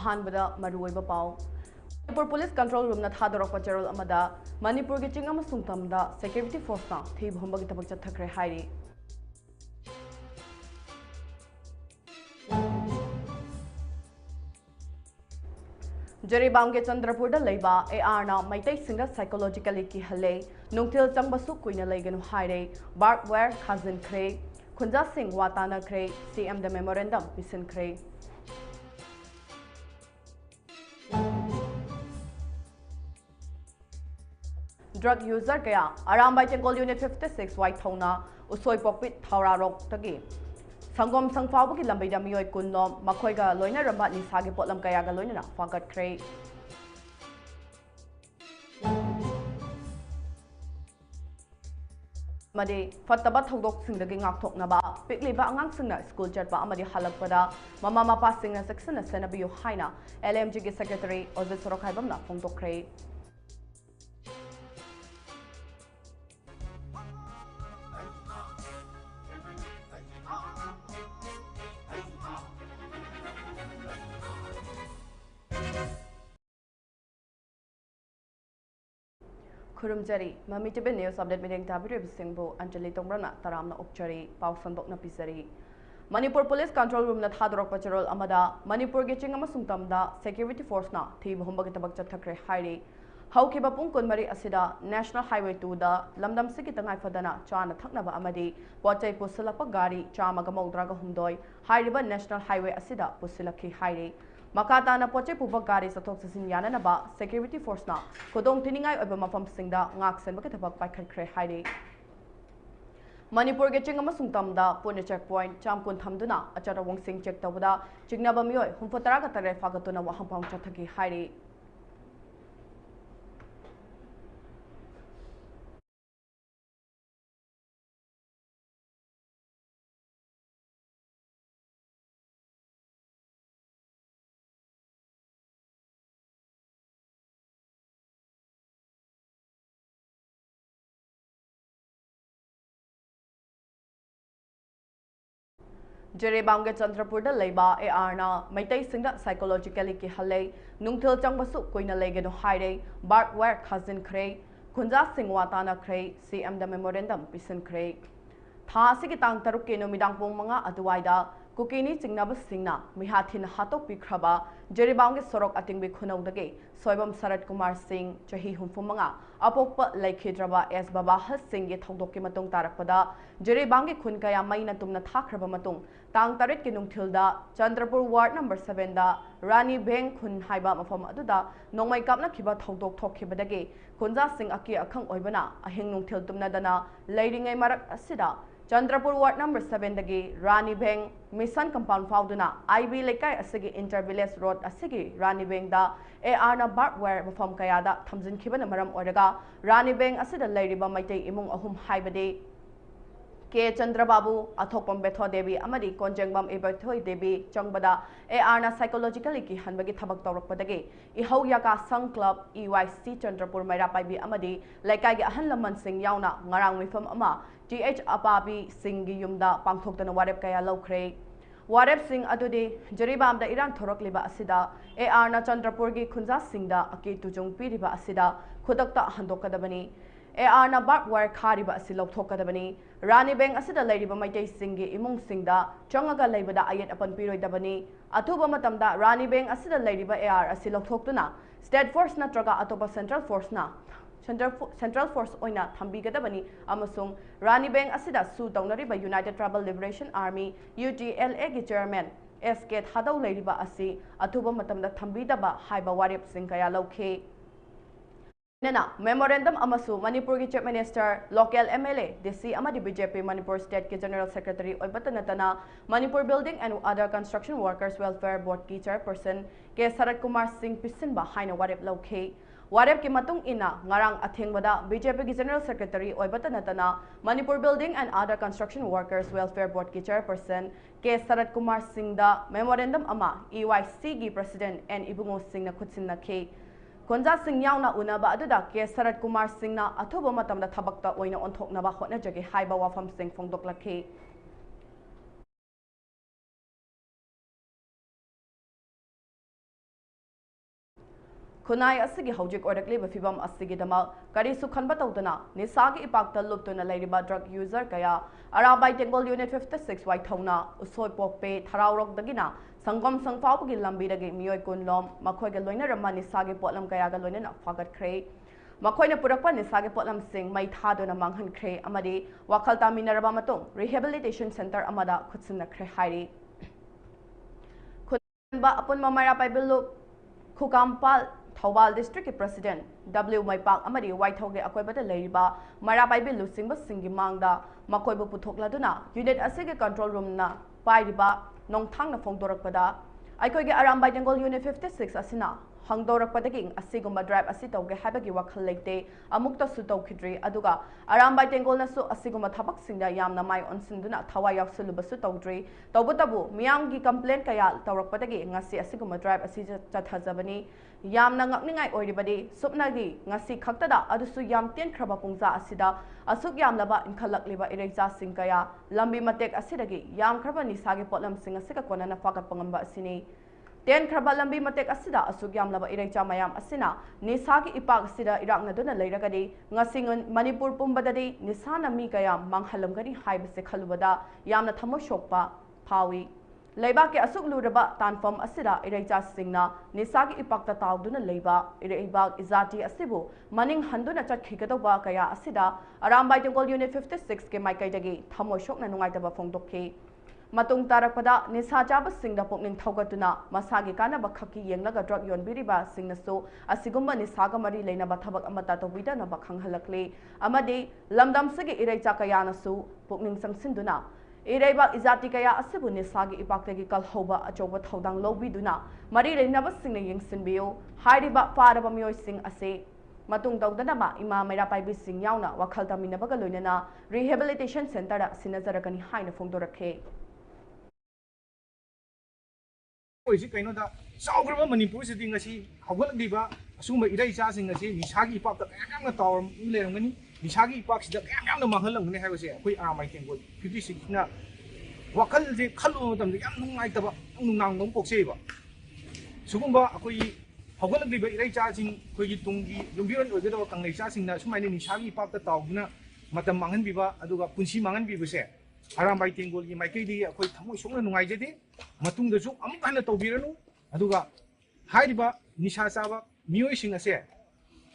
अहानबदा मरुओइबा pav Manipur Police Control Room na thadorokpa cherol amada Manipur gi ching amasung tamda security force na thi bhombagi tabak chathakre hairi Jeribam ge Chandrapur da leiba AR na maitai singa psychologically ki hale nungtil changbasu kuina leiganu haire barkware khazin khre Khunja Singh watana khre CM the memorandum pisin khre Drug user kaya aram by Tengol Unit 56 White Thona Usoi Popit Thara Rock Tagi Sangom Sangfabu ki lambai da miyoi kunnom makhoi ga loina rambat ni sagi potlam kaya ga loina na fagat kre Madi fattaba thodok sing dagi ngak thok na ba pikli ba angang sing na school chat ba amadi halak pada mama mapa sing na section na senabi yo haina LMG ki secretary Ozit Sorokai bam na phongtok kre Kurumjari, Mami News Update Meeting Tabiru Singbo, Anjali Tombrana, Taramna Upchari, Pausandok Napisari. Manipur Police Control Room na Thadorok Patrol Amada, Manipur Gitching Amasungtamda, Security Force na, Thi Bhombagitabak Chathakre Hairi. Hauki Bapung Kunmari Asida, National Highway 2 da, Lamdam Sikitangai Fadana, Chana Thaknaba Amadi, Wachai Pusilapa Gari, Chamagamol Draga Humdoi, Hairiba National Highway Asida, Pusilaki Hairi. Makata na poche puba gari sa tok sa sinyana na ba security force na kodong tiningay oiba mafam singda ngak sen bakithabak paikhat kre hairi Manipur ge ching amasung tamda pune checkpoint chamkun thamduna achara wong sing check tawda chignaba mioi humfatara ka tare fagatuna wa hampam chathaki hairi Jeribam ge Chandrapur da leiba AR na maitai singda psychologically ki hale nungthil changbasu koina leigenu haire barkware khazin khre Khunja Singh watana khre CM the memorandum pisin khre Tha sigi tang taruk ke numidang pung manga aduwaida kukini chingnaba singna mihathin hatok pikraba Jeribam ge sorok atingbi khunau dage soibam Sarat Kumar Singh chahi humfu manga apokpa laikhidraba S Baba Has Singh ge thongdok ki matung tarakpada Jeribam ge khun kaya maina tumna thakraba matung Tang tarit ki nungthilda Chandrapur Ward number 7 da Rani Beng khun haiba mafam aduda nongmai kapna khiba thongdok thokhibadage Khunja Singh aki akhang oibana ahing nungthil tumna dana leiringai marak asida Chandrapur Ward number 7 dagi Rani Beng Mission Compound Fauduna IB Lekai asigi Intervillage Road asigi Rani Beng da AR na barkware mafam kayada thamjin khibana maram oraga Rani Beng asida leiriba maitai imung ahum haibade K Chandrababu Athopam Betho Devi Amadi Konjengbam Eberthoi Devi Changbada AR na psychologically ki hanbagi thabak tawrakpadage Ihau Yaka Sang Club EYC Chandrapur Mairapai bi Amadi Laikai gi ahan laman sing yauna ngarang mifam ama TH Apabi Singh gi yumda pangthoktana warep kaya lawkhre Warep Singh adudi Jeribam da Iran thorokliba asida AR na Chandrapur gi Khunja Singh da aki tujung piriba asida khudakta handokadabani AR na barkware khariba asi lawthokadabani Rani Beng asida leiriba maitai singgi imung singda changaga leibada ayet apan piroidabani athuba matamda Rani Beng asida leiriba AR asi lawthoktuna State Force natraga atopa Central Force na Central Force oina thambigadabani amasung Rani Beng asida su tawnariba United Tribal Liberation Army UTLA gi chairman SK Thadau leiriba asi athuba matamda thambidaba haiba warep sing kaya lawkhe Nana memorandum amasu Manipur ki Chief Minister local MLA DC amadi BJP Manipur State ki General Secretary oibatanatana Manipur Building and Other Construction Workers Welfare Board ki Chairperson ke Sarat Kumar Singh pisinba haina warep lawkhe warep ki matung ina ngarang athengbada BJP ki General Secretary oibatanatana Manipur Building and Other Construction Workers Welfare Board ki Chairperson ke Sarat Kumar Singh da memorandum ama EYC ki President N Ibungo Singh na khutsin nakhe Khunja Singh yauna unaba aduda ke Sarat Kumar Singh na athuba matamda thabakta oina onthoknaba hotnajage haiba wafam sing phongdoklakhe खुनाई असगी हौजिक ओरकलिबा फिबम असिगिदमा करिसु खनबा तौदना निसागी इपाक्ता लुप्तुना लेरिबा ड्रग यूजर कया अराबाई टेंगोल यूनिट 56 वाई थौना उसोय पोकपे थराउरokdagina संगम संगफावगी लंबीदगी मियोय कुनलोम मखोयगा लोइनरमा निसागी पोटलम कयागा लोइनना फागतख्रे मखोयना पुरकपा निसागी पोटलम सिंग मै थादुना मांगहनख्रे अमदी वाखल तामिनरबा मतुंग रिहेबिलिटेशन सेंटर अमदा खुत्सिनख्रे हाइरी खुनबा अपुन ममरा पाइबिलु खुकामपाल थौबाल डिस्ट्रिक्ट के president W Maipak amadi Waithauge akoibada leiriba mara paibi lusingba singi mangda makoibu puthokladuna unit asige control room na pairiba nongthang na phongdorakpada aikoige arambai Bengal unit 56 asina hangdorakpadagi asigumba drive asitauge habagi wakhal leite amukta su tawkhidri aduga arambai Bengal na su asigumba thabak singda yamna mai onsinduna thawa yaksuluba su tawdri tawbutabu miyamgi complaint kaya tawrakpadagi ngasi asigumba drive asija chathajabani yamna ngakningai oiribadi supnagi ngasi khaktada adusu yam tien khraba pungza asida asuk yamlaba inkhalakliba ireja singkaya lambi matek asidagi yam khraba nisagi potlam sing asika konana fakat pangamba asini ten khraba lambi matek asida asuk yamlaba ireja mayam asina nisagi ipak asida iraknaduna leiragadi ngasingun Manipur pumbadadi nisana mi kaya manghalamgani haibase khalubada yamna thamo shokpa phawi leiba ke asuk luraba tanfam asida ireja singna nisagi ipakta tawduna leiba ireibak izati asibu maning handuna chatkhigadoba kaya asida arambai Bengal unit 56 ke maikaidagi thamo shokna nungaitaba phongdokhi matung tarakpada nisa jaba singda pokning thaugatuna masagi kana bakhaki yenglaga drug yonbiriba singnasu asigumba nisaga mari leinaba thabak amata tawida na bakhanghalakle amadi lamdam sagi ireja kaya nasu pokning sangsinduna इरेबा इजाति कया असिबु निसागी इपाक्तगी कलहौबा अचौबा थौदांग लौबीदुना मरी लेनबा सिंगना यंगसिनबियो हाइरिबा फारबा मियोय सिंग असे मतुंग तौदनबा इमा मेरा पाइबी सिंग यावना वखल तामिनबगा लोइनना rehabilitation centre सिनजरगनी हाइना फोंदोरखे ओइसि कैनोदा साउग्रबा Manipur सिदि ngasi हौगलदिबा असुंबा इराइचा सिंग ngasi निसागी इपाक्ता यामना तावरम लेरंगनी निसागी इपाक सिदा यामना माहलंगने हाइबसे अखोइ आरामाइ टेंगोल 56 ना वखल जे खलु मतम याम नुंगाइतबा नुंनांग नं पोक्सेबा सुगुंबा अखोइ हौगलदिबा इराइचा सिंग खोइगी तुंगी युंबिरन ओइगदबा कंगलेचा सिंगना सुमाइने निसागी इपाक्ता तावगुना मतम मांगनबिबा अदुगा पुंसी मांगनबिबसे आरामाइ टेंगोलगी माइकैदि अखोइ थमोइ सोंना नुंगाइजदे मतुंगदसु अमुक हाना तौबिरनु अदुगा हाइरिबा निसा चाबा मियोइसिंग असे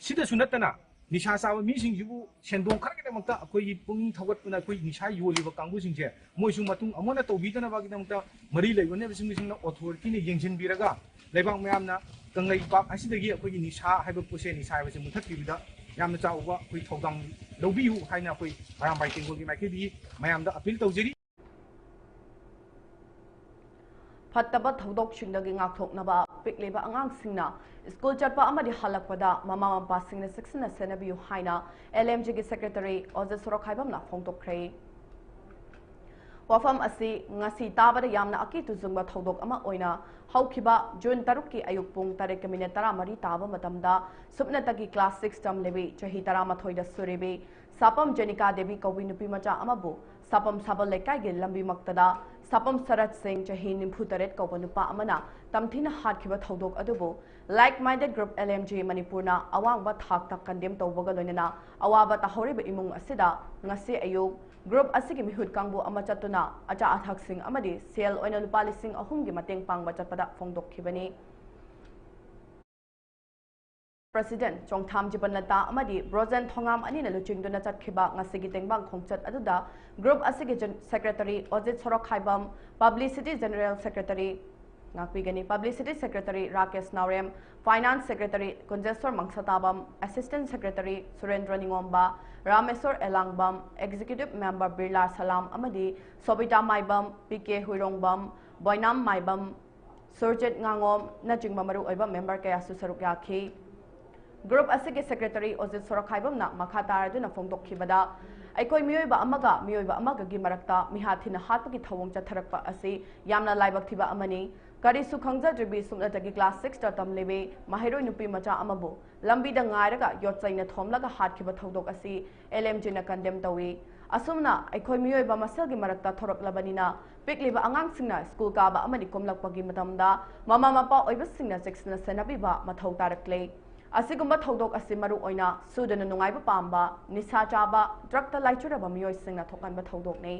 सिदसु नतना निसा चाबा मिसिंगजिबु सेंदों खरगदमक्ता अखोइ पुंग थौगतपुना अखोइ निसा योलिबा कांगुसिंगसे मोइसु मतुंग अमोना तौबिदनबागिदमक्ता मरि लैबने बिसिंगसिंगना अथॉरिटीने येंजिनबिरगा लेबांग मयामना कंगलै पाक असिदगी अखोइ निसा हाइबा पुसे निसा हाइबसे मुथक्तिबिदा यामना Chaoba अखोइ थौदांग लौबियु हाइना अखोइ आरामबाइ टेंगोलगी माइकेदि मयामदा appeal तौजरी फत्तबा थौदोकसिंगदगी ngaktoknaba pikleba angangsingna school chatpa amadi halakpada mama mapasingna seksina senabiyu haina LMG gi secretary Ozat Sorokhaibamna phongtokkhre wafam asi ngasi tabada yamna akitu jungba thodok ama oina haukiba June 3 ki ayuk pung 13:30 taba matamda supnatagi class 6 tam lebi chahi 13 da suribi sapam Janika Devi kawi nupi macha amabu sapam sabal lekai gi lambi maktada sapam Sarat Singh chahi nimphutaret kawa nupa amana tamthina hatkiba thodok adubu like minded group LMG Manipurna awangba thakta condemn tawbaga loinana awaba tahoriba imung asida ngasi ayuk group asigi mihut kangbu ama chatuna acha athak sing amadi sel oina lupa lising ahum gi mateng pangba chatpada phongdokkhibani President Chongtham Jibanlata amadi Brozen Thongam anina luchingduna chatkhiba ngasigi tengbang khongchat aduda group asigi secretary Ozat Sorokhaibam Publicity General Secretary Ngakpigani Publicity Secretary Rakesh Naurem Finance Secretary Kunjeswar Mangsatabam Assistant Secretary Surendra Ningomba Rameswar Elangbam Executive Member Birla Salam amadi Sobita Maibam PK Huirongbam Boinam Maibam Surjit Ngangom nachingba maru oiba member kaya su saruk yakhi Group asige secretary Ozat Sorokhaibamna makhataraduna phongdokkhibada aikoi miyoiba amaga gi marakta mihathina hatpagi thawong chatharakpa asi yamna laibak thiba amani kari su khangjajibi sumnatagi class 6 ta tamlebe mahiroi nupi macha amabu lambi da ngairaga yotchaina thomlaga hatkhiba thodok asi LMG na condemn tawi asumna aikhoi miyoiba masalgi marakta thoroklabανina pikliba angangsingna school kaba amani komlakpagi matamda mama mapa oibasingna seksna senabiba mathau tarakle asigumba thodok asi maru oina sudana nungaiba pamba nisa chaba drug ta laichuraba miyoisingna thokanba thodok nei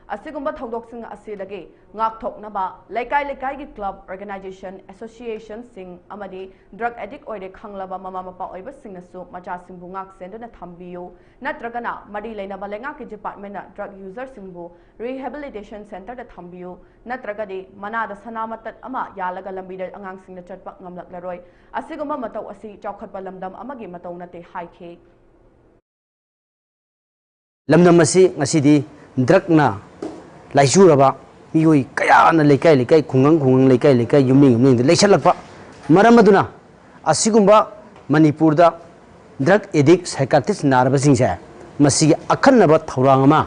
asigumba thodok sing asidagi ngak thoknaba laikai laikai gi club organization association sing amadi drug addict oide khanglaba mama mapa oiba singna su macha singbu ngak senduna thambiyu natragana mari leinaba lenga ki department na drug user singbu rehabilitation center da thambiyu natragadi manada sanamatat ama yalaga lambi da angang singna chatpa ngamlaklaroi asigumba matau asi chawkhatpa lamdam amagi matau nate haikhe lamdam asi ngasidi drug na laijuraba miyoi kaya na leikai leikai khungang leikai leikai yumning leichalakpa maramaduna asigumba manipur da drug addict psychiatrist naraba singse masi akhanaba thorangama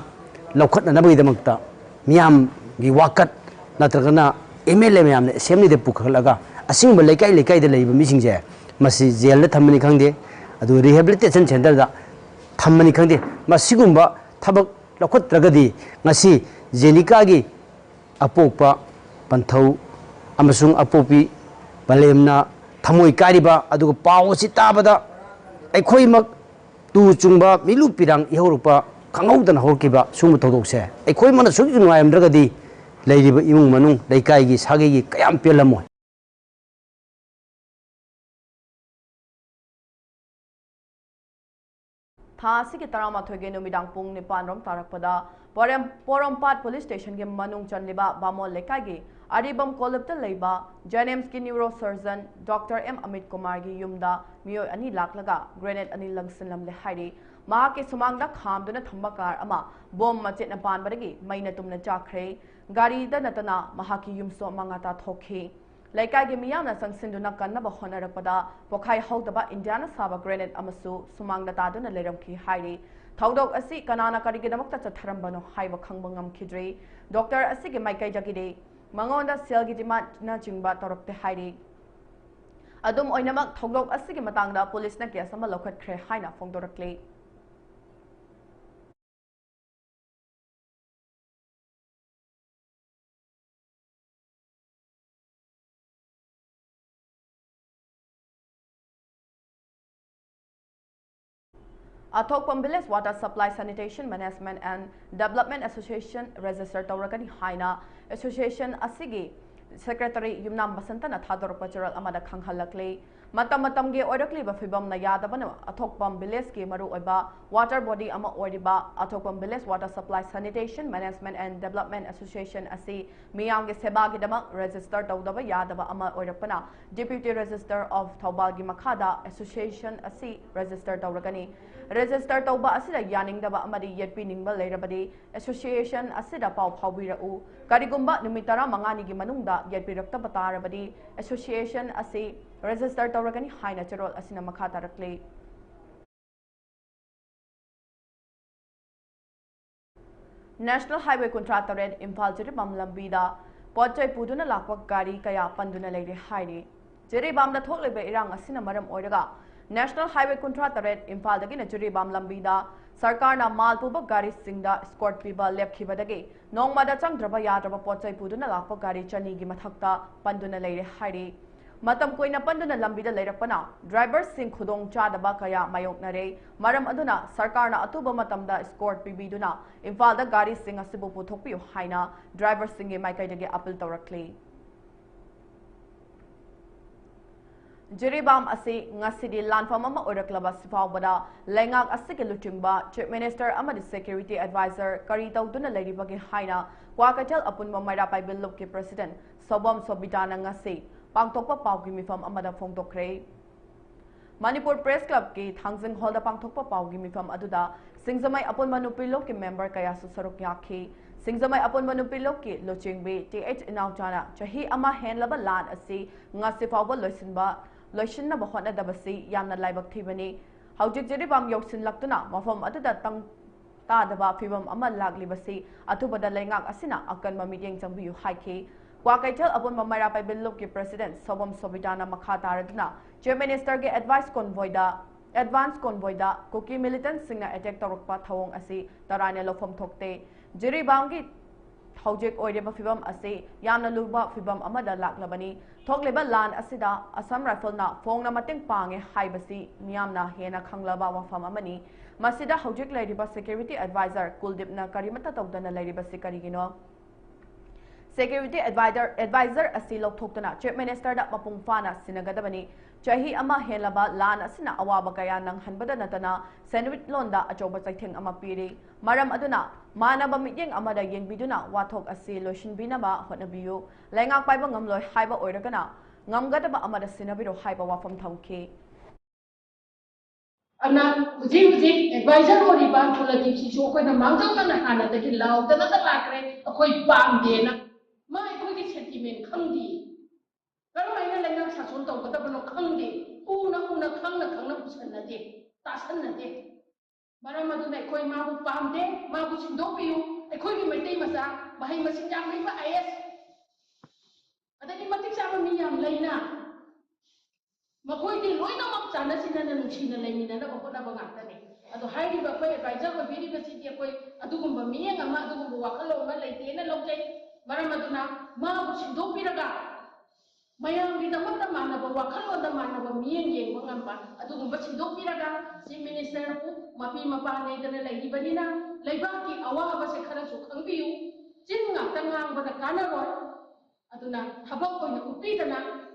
laukhatna nabai damakta miyam gi wakat natragana MLA miyam ne assembly de pukhalaga asigumba leikai leikai da leiba misingse masi jail da thamani khangde adu rehabilitation center da thamani khangde masigumba thabak laukhatragadi ngasi Jenika gi apopa panthau amasung apopi balemna thamoi kariba aduga pawo si tabada aikhoi mak tu chungba milu pirang ihorupa khangaudan horkiba sumu thodokse aikhoi mana suk nuayamdragadi leiriba imung manung leikai gi sage gi kayam pelamoi Thasi ki tarama thoge numidang pung nipan rom tarakpada Porompat police station ge manung chanliba bamol lekai gi aribam kolapta leiba Janems ki neurosurgeon Dr. M Amit Kumar gi yumda miyoi ani laklaga grenade ani langsinlam le hairi ma ke sumangda khamduna thambakar ama bom machet na panbadagi maina tumna chakre gari da natana mahaki yumso mangata thokhi Laikai gi miyamna sangsinduna kannaba honarapada pokhai haudaba Indiana saba grenade amasu sumangda taduna leramki hairi Thaudok asi kanana karigidamakta chatharambano haiba khangba ngamkhidri Dr. asi gi maikai jagide mangonda sel gi demand na chingba torokte hairi Adum oinamak thaudok asi gi matangda police na case ama lokhat khre haina phongdorakle Athokpam Village Water Supply Sanitation Management and Development Association Register Tauragani Haina Association Asigi Secretary Yumnam Basantana Thador Pacharal Amada Khanghalakle Matam ge oirakli ba fibam na yadabana Athokpam Village ki maru oiba water body ama oidiba Athokpam Village Water Supply Sanitation Management and Development Association asi miyam ge seba gi dama register tawdaba yadaba ama oirapana Deputy Register of Thobal gi makhada Association asi register tawragani Register tawba asida yaningdaba amadi yetpi ningba leirabadi Association asida pau phawbirau karigumba numitara mangani gi manungda yetpirakta batarabadi Association asi register tawragani haina charol asina makha tarakle National Highway Contractor Imphal Jiribam Lambida Pochai Puduna Lakwa Gari Kaya Panduna Lady Hairi Jiribam the Tolebe Irang Asina Maram Oidaga National Highway Contractor Imphal Dagina Jiribam Lambida Sarkarna Malpuba Gari Singda Escort Piba Lepkibadagi Nongmada Changdraba Yadraba Pochai Puduna Lakwa Gari Chanigi Mathakta Panduna Lady Hairi Matam koina panduna lambida leirapana driver sing khudong chadaba kaya mayoknare maram aduna sarkarna atuba matamda escort pibiduna imfalda gari sing asibu puthokpiu haina driver sing e maikai appeal tawrakli Jiribam asi ngasidi lanfam ama oraklaba sifawbada lengak asike luchimba chief minister amadi security advisor kari tawduna leiribagi haina kwakatel apunma maira pai bill ki president Sobam Sobitana ngasi Pangtokpa Paugi Mifam Amada Fongtokre Manipur Press Club ki Thangsing Hall da Pangtokpa Paugi Mifam Aduda Singzamai Apun Manupilo ki member kaya susarok yaki Singzamai Apun Manupilo ki Lochingbi TH Inaujana Chahi Ama Henlaba Lan Asi Ngasifawba Loisinna Bahona Dabasi Yamna Laibak Tibani Haujik Jiribam Yoksin Laktuna Mafam Aduda Tang Tadaba Pibam Ama Laglibasi Atubada Lengak Asina Akan Mamiding Jambu Haiki Wakaitel upon Mamara by Bill ki President Sobam Sobidana Makata Raduna, Chief Minister ge advice convoy da advance convoy da Kuki militant singna attack torokpa thawong asi tarane lofom thokte Jiribam gi hojek oireba fibam asi yamna luba fibam amada laklabani thokleba lan asida Assam rifle na phongna mateng pange haibasi miyamna hena khanglaba wafam amani masida hojek lairiba security advisor Kuldipna karimata tawdana lairiba sikarigino Security advisor asi lokthokna Chief Minister da mapung fana sinagadabani chahi ama helaba lan asina awaba kaya nang hanbada natana sandwich londa achoba chaitheng ama piri maram aduna manaba mityeng amada yengbiduna wathok asi loishinbinaba hotnabiyu laingak paiba ngamloi haiba oiragana ngamgadaba amada sinabiro haiba wafam thawki Ana uji advisor ho riba politics si so ko na mangjaw na hana ta ki law ta na ta lakre akoi pam de na ma ko ki sentiment khangdi karo mai na lenga sa son taw ta bano khangdi una khangna pusan na de ta san na de mara ma du na koi ma bu pam de ma bu sindo piu ai koi ki mai tei masa bahai masin jang mai ba is ada ki matik sa ma mi yam leina Makoi di loina mak chana sina na nuchina leina na bako na bangata ni. Ado hari ba koi advisor ko biri ba sidi koi adu gumba miya ngama adu gumba wakalo ma leite na lokai maramaduna ma bu sindo piraga mayang di damat na mana ba wakalo na mana ba miya ngeng ngamba adu gumba sindo piraga si minister ko mapi mapane na lehi ba nina leiba ki awa ba se khara su khangbiu jin nga tangang ba na kana roi aduna habak ko na upi na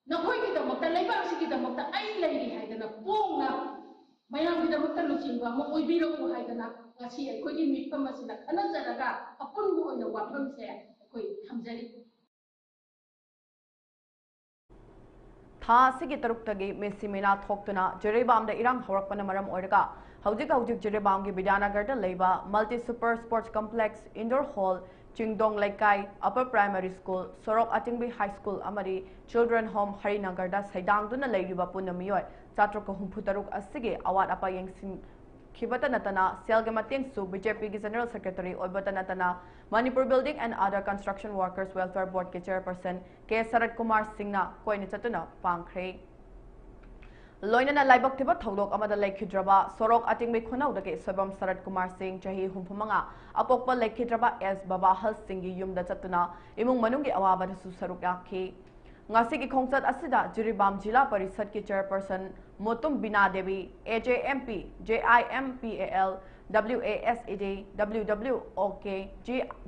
Nakoi kita makta lebar si kita makta ay lagi hai dana pong na mayang kita makta lucing ba mo oi biro ko hai dana ngasi ay koi di mit pa masina kana jaraga apun mo oi na wapam se koi hamjali Tha sigi taruktagi mesimina thoktuna Jiribam da irang horakpana maram oirga hojik Jiribam gi Bidanagar da leiba multi super sports complex indoor hall Chingdong Laikai Upper Primary School Sorok Atingbi High School amari Children Home Harinagar da saidang duna leiriba punamiyoy chatrok humputaruk asige awat apa yengsin khibata natana selga mateng su BJP gi General Secretary oibata natana Manipur Building and Other Construction Workers Welfare Board ke Chairperson K Sarat Kumar Singh na koini chatuna pangkhre Loinana laibak tiba thodok amada laikhidraba sorok atingbe khonau dake sobam Sarat Kumar Singh chahi humpumanga apokpa laikhidraba S Babahal Singh gi yumda chatuna imung manungi awaba su saruk yakhi ngasi gi khongchat asida Jiribam Jila Parishad ki Chairperson Motum Bina Devi AJMP JIMPAL WASED WWOK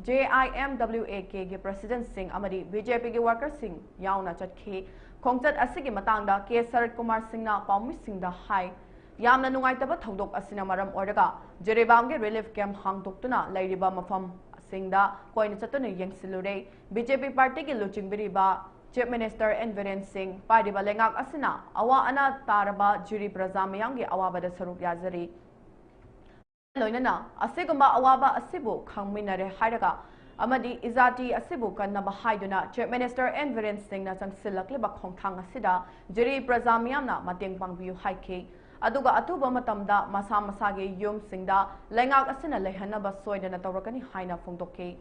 JIMWAK gi President Singh amadi BJP gi Worker Singh yauna chatkhi Khongchat asigi matangda K Sarat Kumar Singh na paumi Singh da hai yamna nungaitaba thodok asina maram oiraga Jiribam ge relief camp hangtoktuna lairiba mafam Singh koina chatuna yengsilure BJP party gi luchingbiriba Chief Minister Enviren Singh pariba lengak asina awa ana taraba juri prazamayang gi awaba da saruk yazari loinana asigumba awaba asibu khangminare hairaga amadi izati asibu kannaba haiduna Chief Minister Enviren Singh na changsilakleba khongthang asida jiri prajamiyamna mateng pangbiu haike aduga atuba matamda masa masage yum singda lengak asina lehanaba soidana tawrakani haina phongdokke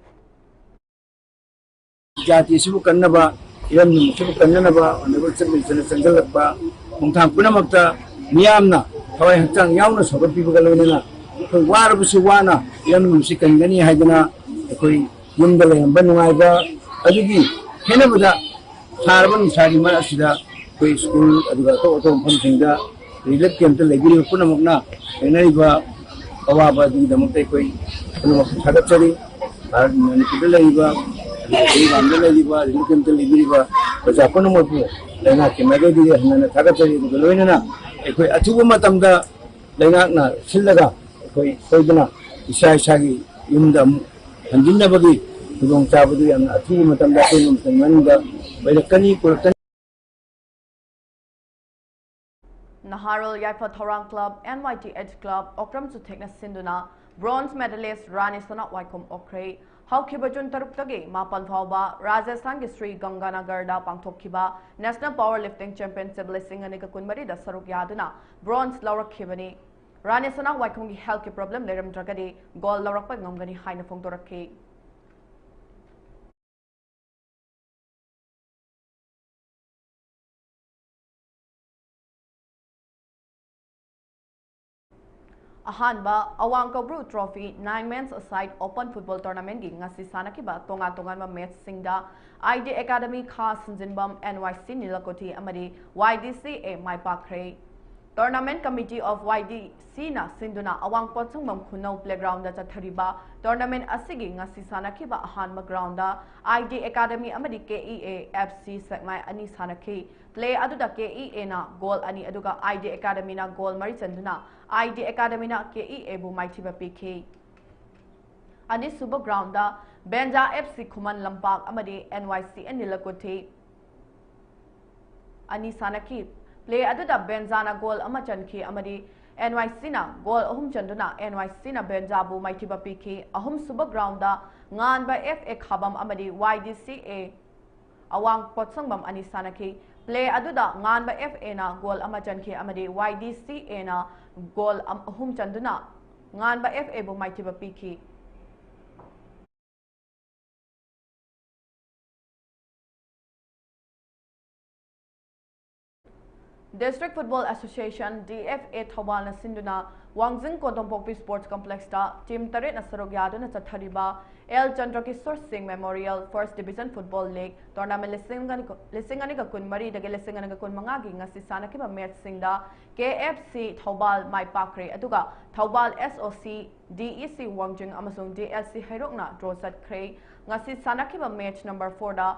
jati sibu kannaba iram sibu kannaba honorable chief minister changalakba khongthang punamakta miyamna thawai hakchang yauna sogapibuga loinana khoi warabusu wana iram sikangani haidana khoi yumda layamba nungaiba adugi henabada sarban sari mar asida koi school aduga to mhamsingda relief camp lebiri punamukna enaiba awaba di damaktai koi punamak thagatsari Manipur laiba Bangla laiba relief camp lebiriba baja punamopu lena kemaga di hanana thagatsari loinana koi athuba matamda lengakna sillaga koi koidana isa isagi yumda hanjinabagi Tudong sabado yang ati matam dati ng tangmanda bailakani kuratan Naharul Yaifa Thorang Club NYTH Club Okram Sutekna Sinduna bronze medalist Rani Sonat Waikom Okre Haukibajun Taruktage Mapan Phauba Rajasthan gi Sri Ganganagar da Pangthokkiba National Powerlifting Championship listing anika kunmari da saruk yaduna bronze laurakkhibani Rani Sonat Waikom gi health ki problem leram dragadi gold laurakpa ngamgani haina phongdorakhe Ahanba Awang Kabru Trophy 9 men's aside Open Football Tournament gi ngasi sanakiba tonga match singda ID Academy Kha Sinjinbam NYC Nilakoti amadi YDCA Mai Pakre Tournament Committee of YDC na Sinduna Awang Potsungmam Khunau Playground da chathariba Tournament asigi ngasi sanakiba ahanba ground da ID Academy amadi KEA FC Sekmai ani sanaki play aduda KEA na goal ani aduga ID Academy na goal mari chanduna ID Academy na KEA bu maithiba PK ani suba ground da Benja FC Khuman Lampak amadi NYC Nilakoti ani sanaki play aduda Benja na goal ama chanki amadi NYC na goal ahum chanduna NYC na Benja bu maithiba PK ahum suba ground da ngan ba FA khabam amadi YDCA Awang Potsongbam ani sanaki play aduda ngan ba FA na goal ama chanki amadi YDCA na goal ahum chanduna ngan ba FA bu maithiba PK District Football Association DFA Thawal na sinduna Wangjing Kotompokpi Sports Complex ta team taret na sarogya na chathariba L Chandrakishore Singh Memorial First Division Football League Tournament lisingani ka kunmari dagi lisingani ka kunmanga gi ngasi sanakiba match singda KFC Thawal Mai Pakre aduga Thawal SOC DEC Wangjing amasung DLC Hairokna draw chatkre ngasi sanakiba match number 4 da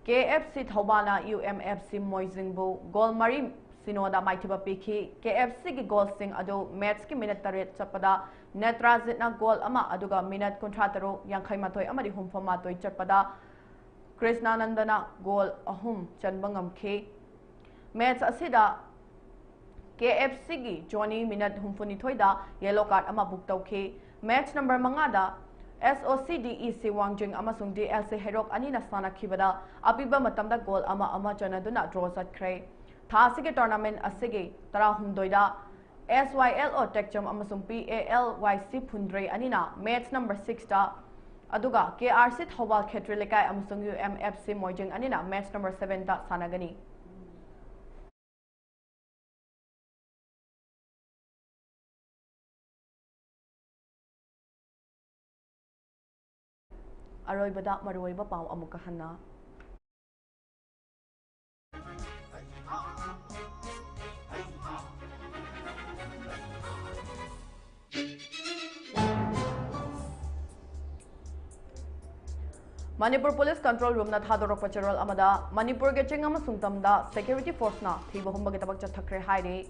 KFC Thawbana UMFC Moijingbu goal mari Sinoda Maithiba Piki KFC ki goal sing adu match ki minute taret chapada Netrazit na goal ama aduga minute kontrataro yankhai matoi amadi humfa matoi chapada Krishnanandana goal ahum chanbangam ke match asida KFC ki Johnny minute humfuni thoida yellow card ama book tawke match number mangada SOCDEC Wangjing amasung DLC Herok anina sana khibada apiba matamda goal ama chanaduna draw chatkre thasige tournament asige tara humdoida SYLO Techcham amasung PALYC Phundre anina match number 6 ta aduga KRC Thawal Khetrilekai amasung UMFC Moijing anina match number 7 ta sanagani Aroibada maruiba pau amuka hana Manipur Police Control Room na thadorok patrol amada Manipur ge chingama sungtamda security force na thiba humba ge tabak chathakre haire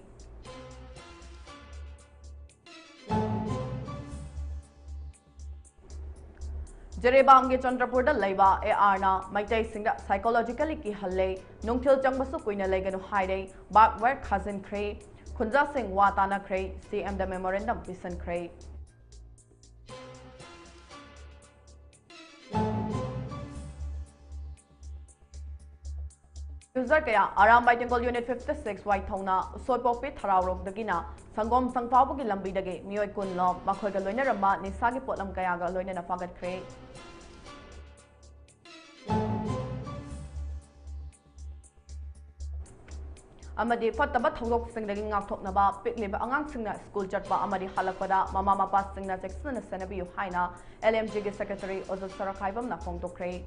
Jerebam ge Chandrapur da leiba AR maitai singda psychologically ki halle nungthil changbasu kuina leganu haire backward cousin kre khunja sing watana kre CM da memorandum pisan kre User kaya aram by Bengal Unit 56 White Thona Soipopit Thararok dagina Sangom Sangpabugi lambi dagi Mioy Kunlom Makoy ga loina ramba ni sagi potlam kaya ga loina na fagat kre Amadi fataba thongok sing dagi ngakthok na ba pikliba angang singna school chatba amadi halakpada mama mapa singna Jackson na senabi haina LMG ge secretary Ozat Sarakhaibam na phongtokre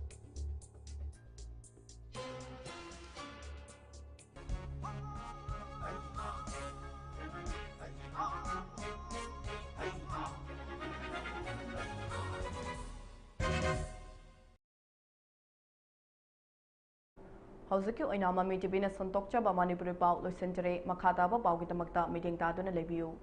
Hauzuki oina Mami TV na Santok Chaba Manipuri Pau Loisenjare Makata ba Pau Gitamakta meeting ta duna lebiu